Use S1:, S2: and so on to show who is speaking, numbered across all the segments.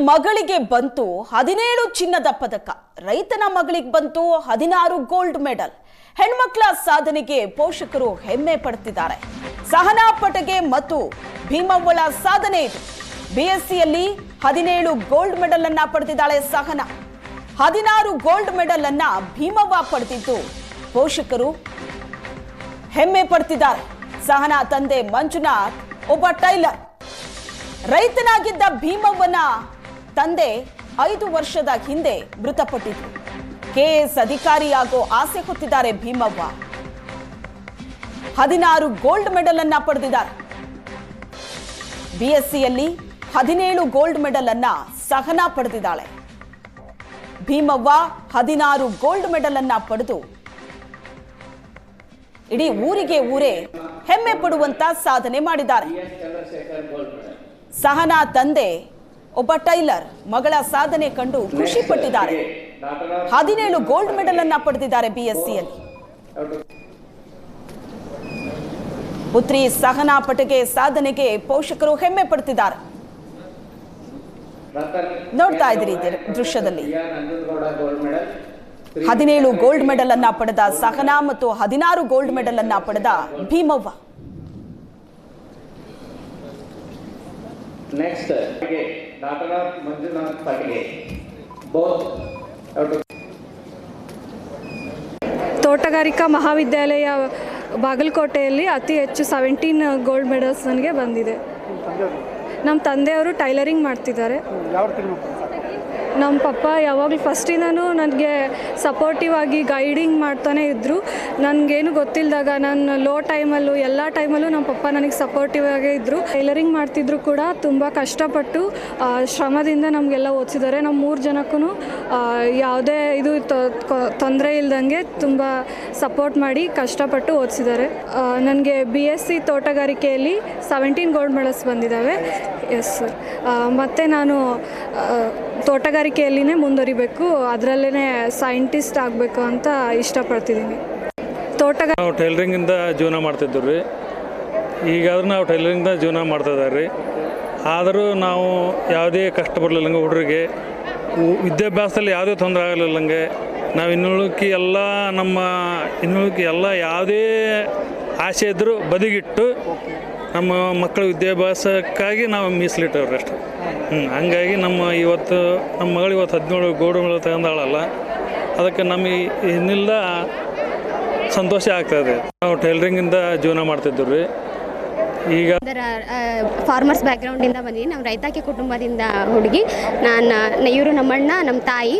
S1: ಮಗಳಿಗೆ ಬಂತು 17 ಚಿನ್ನದ ಪದಕ, ರೈತನ ಮಗಳಿಗೆ ಬಂತು 16 ಗೋಲ್ಡ್ ಮೆಡಲ್. ಹೆಣ್ಮಕ್ಳ ಸಾಧನೆಗೆ ಪೋಷಕರು ಹೆಮ್ಮೆ ಪಡುತ್ತಿದ್ದಾರೆ. ಸಹನಾ ಪಟಗೆ ಮತ್ತು ಭೀಮವ್ವಳ ಸಾಧನೆ ಇದು. ಬಿಎಸ್ಸಿಯಲ್ಲಿ 17 ಗೋಲ್ಡ್ ಮೆಡಲ್ ಅನ್ನ ಪಡೆದಿದ್ದಾಳೆ ಸಹನಾ. 16 ಗೋಲ್ಡ್ ಮೆಡಲ್ ಅನ್ನ ಭೀಮವ್ವ ಪಡೆದಿದ್ದು ಪೋಷಕರು ಹೆಮ್ಮೆ ಪಡುತ್ತಿದ್ದಾರೆ. ಸಹನಾ ತಂದೆ ಮಂಜುನಾಥ್ ಒಬ್ಬ ಟೈಲರ್. ರೈತನಾಗಿದ್ದ ಭೀಮವ್ವನ ತಂದೆ 5 ವರ್ಷದ ಹಿಂದೆ ಮೃತಪಟ್ಟಿದ್ರು. ಕೆಎಸ್ ಅಧಿಕಾರಿಯಾಗೋ ಆಸೆ ಹೊತ್ತಿದ್ದಾರೆ ಭೀಮವ್ವ. 16 ಗೋಲ್ಡ್ ಮೆಡಲ್ ಅನ್ನ ಪಡೆದಿದ್ದಾರೆ. ಬಿಎಸ್ಸಿಯಲ್ಲಿ 17 ಗೋಲ್ಡ್ ಮೆಡಲ್ ಅನ್ನ ಸಹನಾ ಪಡೆದಿದ್ದಾಳೆ. ಭೀಮವ್ವ 16 ಗೋಲ್ಡ್ ಮೆಡಲ್ ಅನ್ನ ಪಡೆದು ಇಡೀ ಊರೇ ಹೆಮ್ಮೆ ಪಡುವಂತ ಸಾಧನೆ ಮಾಡಿದ್ದಾರೆ. ಸಹನಾ ತಂದೆ ಒಬ್ಬ ಟೈಲರ್, ಮಗಳ ಸಾಧನೆ ಕಂಡು ಖುಷಿ ಪಟ್ಟಿದ್ದಾರೆ. 17 ಗೋಲ್ಡ್ ಮೆಡಲ್ ಅನ್ನ ಪಡೆದಿದ್ದಾರೆ ಬಿಎಸ್ಸಿಯಲ್ಲಿ. ಪುತ್ರಿ ಸಹನಾ ಪಟಗೆ ಸಾಧನೆಗೆ ಪೋಷಕರು ಹೆಮ್ಮೆ ಪಡುತ್ತಿದ್ದಾರೆ. ನೋಡ್ತಾ ಇದ್ದೀರಿ ದೃಶ್ಯದಲ್ಲಿ 17 ಗೋಲ್ಡ್ ಮೆಡಲ್ ಅನ್ನ ಪಡೆದ ಸಹನಾ ಮತ್ತು 16 ಗೋಲ್ಡ್ ಮೆಡಲ್ ಅನ್ನ ಪಡೆದ Bheemavva.
S2: Next, Dr. Manjunath Patge. Both.
S3: ತೋಟಗಾರಿಕಾ ಮಹಾವಿದ್ಯಾಲಯ ಬಾಗಲಕೋಟೆಯಲ್ಲಿ ಅತಿ ಹೆಚ್ಚು 17 ಗೋಲ್ಡ್ ಮೆಡಲ್ಸ್ ನನಗೆ ಬಂದಿದೆ. ನಮ್ಮ ತಂದೆಯವರು ಟೈಲರಿಂಗ್ ಮಾಡ್ತಿದ್ದಾರೆ. ನಮ್ಮ ಪಪ್ಪ ಯಾವಾಗಲೂ ಫಸ್ಟಿಂದನೂ ನನಗೆ ಸಪೋರ್ಟಿವ್ ಆಗಿ ಗೈಡಿಂಗ್ ಮಾಡ್ತಾನೆ ಇದ್ದರು. ನನಗೇನು ಗೊತ್ತಿಲ್ಲದಾಗ ನಾನು ಲೋ ಟೈಮಲ್ಲೂ ಎಲ್ಲ ಟೈಮಲ್ಲೂ ನಮ್ಮ ಪಪ್ಪ ನನಗೆ ಸಪೋರ್ಟಿವ್ ಆಗೇ ಇದ್ದರು. ಟೈಲರಿಂಗ್ ಮಾಡ್ತಿದ್ರು ಕೂಡ ತುಂಬ ಕಷ್ಟಪಟ್ಟು ಶ್ರಮದಿಂದ ನಮಗೆಲ್ಲ ಓದಿಸಿದ್ದಾರೆ. ನಮ್ಮ 3 ಜನಕ್ಕೂ ಯಾವುದೇ ಇದು ತೊಂದರೆ ಇಲ್ದಂಗೆ ತುಂಬ ಸಪೋರ್ಟ್ ಮಾಡಿ ಕಷ್ಟಪಟ್ಟು ಓದಿಸಿದ್ದಾರೆ. ನನಗೆ BSc ತೋಟಗಾರಿಕೆಯಲ್ಲಿ 17 ಗೋಲ್ಡ್ ಮೆಡಲ್ಸ್ ಬಂದಿದ್ದಾವೆ. Yes sir. ಮತ್ತು ನಾನು ತೋಟಗಾರಿಕೆಯಲ್ಲಿನೇ ಮುಂದುವರಿಬೇಕು, ಅದರಲ್ಲೇ ಸೈಂಟಿಸ್ಟ್ ಆಗಬೇಕು ಅಂತ ಇಷ್ಟಪಡ್ತಿದ್ದೀನಿ.
S4: ನಾವು ಟೈಲರಿಂಗಿಂದ ಜೀವನ ಮಾಡ್ತಿದ್ವಿ ರೀ. ಈಗಾದ್ರೂ ನಾವು ಟೈಲರಿಂಗಿಂದ ಜೀವನ ಮಾಡ್ತಿದ್ದಾರೆ ರೀ. ಆದರೂ ನಾವು ಯಾವುದೇ ಕಷ್ಟ ಬರಲಿಲ್ಲಂಗೆ, ಹುಡುಗರಿಗೆ ವಿದ್ಯಾಭ್ಯಾಸದಲ್ಲಿ ಯಾವುದೇ ತೊಂದರೆ ಆಗಲಿಲ್ಲಂಗೆ, ನಾವು ಇನ್ನುಳಿಕೆ ಎಲ್ಲ ಯಾವುದೇ ಆಸೆ ಇದ್ದರೂ ಬದಿಗಿಟ್ಟು ನಮ್ಮ ಮಕ್ಕಳ ವಿದ್ಯಾಭ್ಯಾಸಕ್ಕಾಗಿ ನಾವು ಮೀಸಲಿಟ್ಟವ್ರಿ ಅಷ್ಟೆ. ಹಂಗಾಗಿ ನಮ್ಮ ಮಗಳು ಇವತ್ತು 17 ಗೋಲ್ಡ್ ಮೆಡಲ್ ತಗೊಂಡಾಳಲ್ಲ, ಅದಕ್ಕೆ ನಮಗೆ ಇನ್ನಿಲ್ಲ ಸಂತೋಷ ಆಗ್ತಾಯಿದೆ. ನಾವು ಟೈಲರಿಂಗಿಂದ ಜೀವನ ಮಾಡ್ತಿದ್ವಿ ರೀ. ಈಗ
S5: ಫಾರ್ಮರ್ಸ್ ಬ್ಯಾಕ್ಗ್ರೌಂಡಿಂದ ಬಂದಿದ್ದೀನಿ. ನಾವು ರೈತಾಕಿ ಕುಟುಂಬದಿಂದ ಹುಡುಗಿ. ಇವರು ನಮ್ಮಣ್ಣ, ನಮ್ಮ ತಾಯಿ.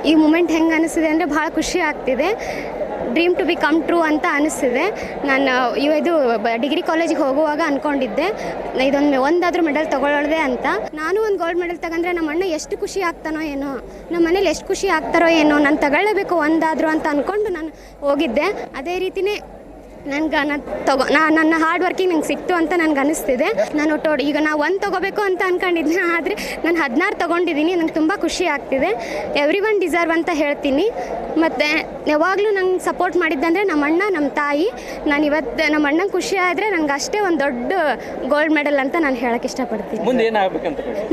S5: ಈ ಮೂಮೆಂಟ್ ಹೆಂಗೆ ಅನಿಸ್ತಿದೆ ಅಂದರೆ ಭಾಳ ಖುಷಿ ಆಗ್ತಿದೆ. Dream to be come true ಅಂತ ಅನಿಸ್ತಿದೆ. ನಾನು ಇದು ಡಿಗ್ರಿ ಕಾಲೇಜಿಗೆ ಹೋಗುವಾಗ ಅಂದ್ಕೊಂಡಿದ್ದೆ ಒಂದಾದರೂ ಮೆಡಲ್ ತೊಗೊಳ್ಳೋದೆ ಅಂತ. ನಾನು ಒಂದು ಗೋಲ್ಡ್ ಮೆಡಲ್ ತಗೊಂಡ್ರೆ ನಮ್ಮ ಅಣ್ಣ ಎಷ್ಟು ಖುಷಿ ಆಗ್ತಾನೋ ಏನೋ, ನಮ್ಮ ಮನೇಲಿ ಎಷ್ಟು ಖುಷಿ ಆಗ್ತಾರೋ ಏನೋ, ನಾನು ತಗೊಳ್ಳೇಬೇಕು ಒಂದಾದರೂ ಅಂತ ಅಂದ್ಕೊಂಡು ನಾನು ಹೋಗಿದ್ದೆ. ಅದೇ ರೀತಿಯೇ ನನ್ನ ಹಾರ್ಡ್ ವರ್ಕಿಂಗ್ ನಂಗೆ ಸಿಕ್ತು ಅಂತ ನನಗೆ ಅನಿಸ್ತಿದೆ. ನಾನು ಈಗ ನಾವು 1 ತೊಗೋಬೇಕು ಅಂತ ಅಂದ್ಕೊಂಡಿದ್ದೆ, ಆದರೆ ನಾನು 16 ತೊಗೊಂಡಿದ್ದೀನಿ. ನಂಗೆ ತುಂಬ ಖುಷಿ ಆಗ್ತಿದೆ. ಎವ್ರಿ ಒನ್ ಡಿಸರ್ವ್ ಅಂತ ಹೇಳ್ತೀನಿ. ಮತ್ತು ಯಾವಾಗಲೂ ನಂಗೆ ಸಪೋರ್ಟ್ ಮಾಡಿದ್ದಂದರೆ ನಮ್ಮ ಅಣ್ಣ, ನಮ್ಮ ತಾಯಿ. ನಾನು ಇವತ್ತು ನಮ್ಮ ಅಣ್ಣಂಗೆ ಖುಷಿ ಆದರೆ ನನಗೆ ಅಷ್ಟೇ ಒಂದು ದೊಡ್ಡ ಗೋಲ್ಡ್ ಮೆಡಲ್ ಅಂತ ನಾನು ಹೇಳೋಕ್ಕೆ ಇಷ್ಟಪಡ್ತೀನಿ.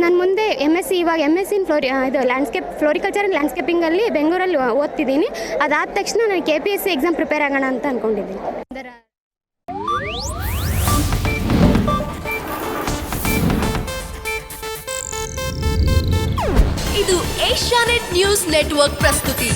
S5: ನಾನು ಮುಂದೆ MSc ಇವಾಗ MSc ಇನ್ ಫ್ಲೋರಿಕಲ್ಚರ್ ಆ್ಯಂಡ್ ಲ್ಯಾಂಡ್ಸ್ಕೇಪಿಂಗಲ್ಲಿ ಬೆಂಗಳೂರಲ್ಲಿ ಓದ್ತಿದ್ದೀನಿ. ಅದಾದ ತಕ್ಷಣ ನಾನು KPSC ಎಕ್ಸಾಮ್ ಪ್ರಿಪೇರ್ ಆಗೋಣ ಅಂತ ಅಂದ್ಕೊಂಡಿದ್ದೀನಿ.
S6: ಇದು ಏಷ್ಯಾನೆಟ್ ನ್ಯೂಸ್ ನೆಟ್ವರ್ಕ್ ಪ್ರಸ್ತುತಿ.